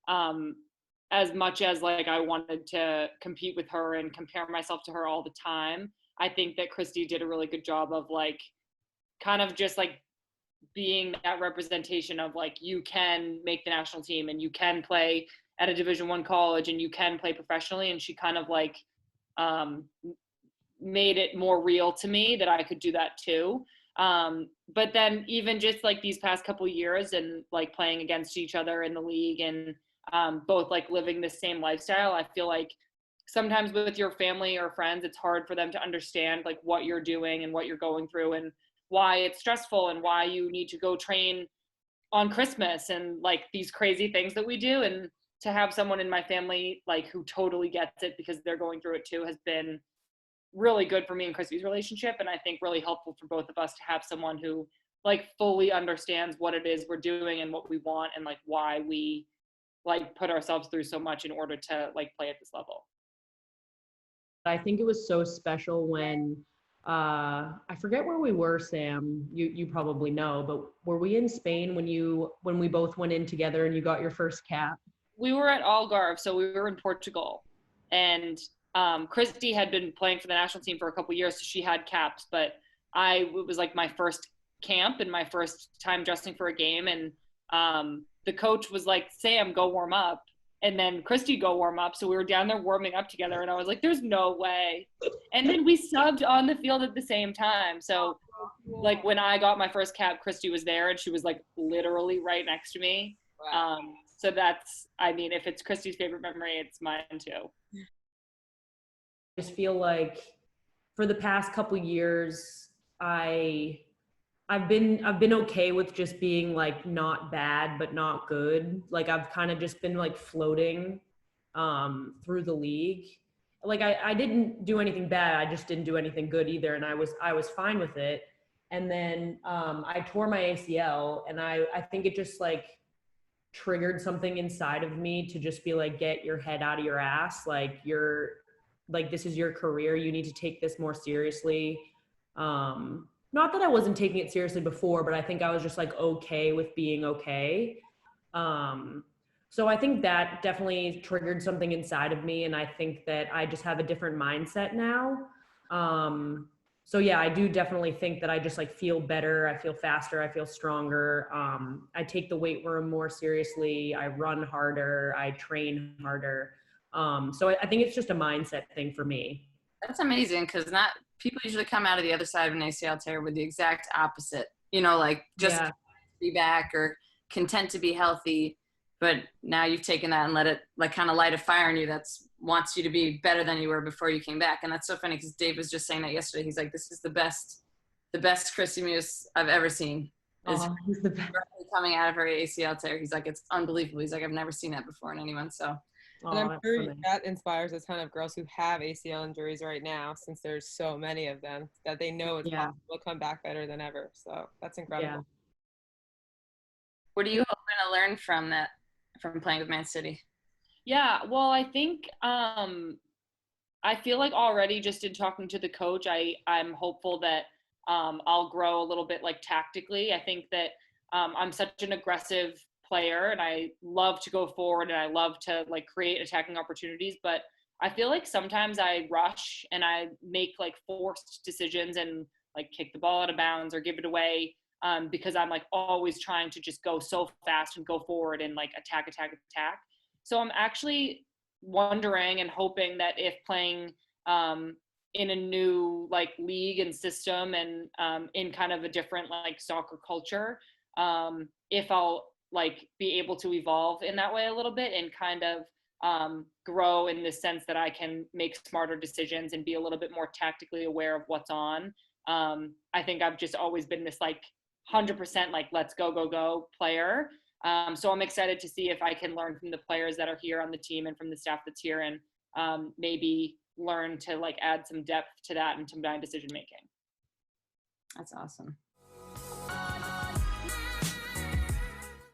as much as like I wanted to compete with her and compare myself to her all the time, I think that Kristie did a really good job of like kind of just like being that representation of like you can make the national team and you can play at a Division I college and you can play professionally, and she kind of like um, made it more real to me that I could do that too. But then even just like these past couple years and like playing against each other in the league and both like living the same lifestyle, I feel like sometimes with your family or friends, it's hard for them to understand like what you're doing and what you're going through and why it's stressful and why you need to go train on Christmas and like these crazy things that we do. And to have someone in my family like who totally gets it because they're going through it too has been really good for me and Kristie's relationship, and I think really helpful for both of us to have someone who like fully understands what it is we're doing and what we want and like why we like put ourselves through so much in order to like play at this level. I think it was so special when I forget where we were, Sam. You probably know, but were we in Spain when we both went in together and you got your first cap? We were at Algarve, so we were in Portugal, and Kristie had been playing for the national team for a couple years, so she had caps. But it was like my first camp and my first time dressing for a game, and the coach was like, "Sam, go warm up," and then Kristie go warm up. So we were down there warming up together, and I was like, "There's no way." And then we subbed on the field at the same time. So like when I got my first cap, Kristie was there, and she was like literally right next to me. Wow. So that's, I mean, if it's Kristie's favorite memory, it's mine too. I just feel like for the past couple years, I've been okay with just being like not bad but not good. Like I've kind of just been like floating through the league. Like I didn't do anything bad, I just didn't do anything good either, and I was fine with it. And then I tore my ACL, and I think it just like triggered something inside of me to just be like, get your head out of your ass. Like this is your career. You need to take this more seriously. Not that I wasn't taking it seriously before, but I think I was just like okay with being okay. So I think that definitely triggered something inside of me. And I think that I just have a different mindset now. So yeah, I do definitely think that I just like feel better. I feel faster. I feel stronger. I take the weight room more seriously. I run harder. I train harder. So I think it's just a mindset thing for me. That's amazing, because not people usually come out of the other side of an ACL tear with the exact opposite. You know, like just be back or content to be healthy. But now you've taken that and let it like kind of light a fire in you that's wants you to be better than you were before you came back. And that's so funny because Dave was just saying that yesterday. He's like, this is the best Kristie Mewis I've ever seen. Is He's the best. coming out of her ACL tear. He's like, it's unbelievable. He's like, I've never seen that before in anyone. So and I'm sure that inspires a ton of girls who have ACL injuries right now, since there's so many of them, that they know it's possible to come back better than ever. So that's incredible. Yeah. What are you hoping to learn from playing with Man City? Yeah, well, I think I feel like already just in talking to the coach, I'm hopeful that I'll grow a little bit like tactically. I think that I'm such an aggressive player and I love to go forward and I love to like create attacking opportunities, but I feel like sometimes I rush and I make like forced decisions and like kick the ball out of bounds or give it away because I'm like always trying to just go so fast and go forward and like attack. So I'm actually wondering and hoping that if playing in a new like league and system and in kind of a different like soccer culture, if I'll like be able to evolve in that way a little bit and kind of grow in the sense that I can make smarter decisions and be a little bit more tactically aware of what's on. I think I've just always been this like 100% like let's go player. So I'm excited to see if I can learn from the players that are here on the team and from the staff that's here and maybe learn to like add some depth to that and to my decision making. That's awesome.